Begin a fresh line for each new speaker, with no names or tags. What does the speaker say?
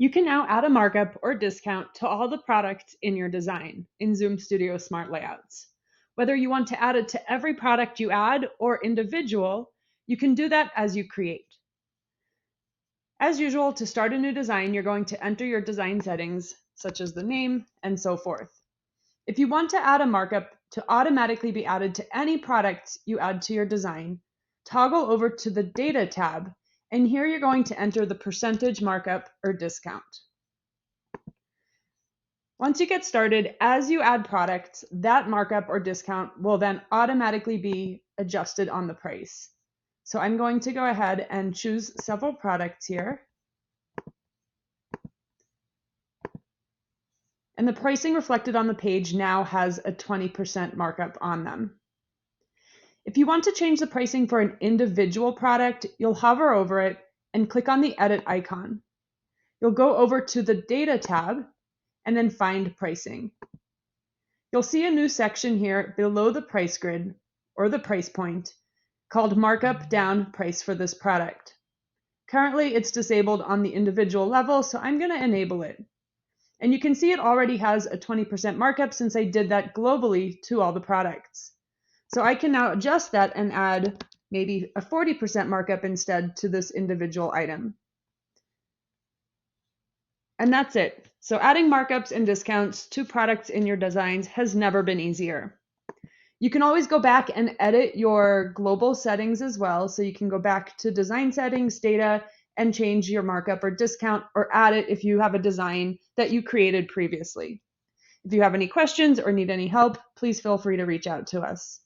You can now add a markup or discount to all the products in your design in ZOOMstudio Smart Layouts. Whether you want to add it to every product you add or individual, you can do that as you create. As usual, to start a new design, you're going to enter your design settings, such as the name and so forth. If you want to add a markup to automatically be added to any products you add to your design, toggle over to the Data tab, and here you're going to enter the percentage markup or discount. Once you get started, as you add products, that markup or discount will then automatically be adjusted on the price. So I'm going to go ahead and choose several products here. And the pricing reflected on the page now has a 20% markup on them. If you want to change the pricing for an individual product, you'll hover over it and click on the edit icon. You'll go over to the Data tab and then find pricing. You'll see a new section here below the price grid or the price point called Markup Down Price for this product. Currently, it's disabled on the individual level, so I'm going to enable it. And you can see it already has a 20% markup since I did that globally to all the products. So I can now adjust that and add maybe a 40% markup instead to this individual item. And that's it. So adding markups and discounts to products in your designs has never been easier. You can always go back and edit your global settings as well. So you can go back to design settings, data, and change your markup or discount, or add it if you have a design that you created previously. If you have any questions or need any help, please feel free to reach out to us.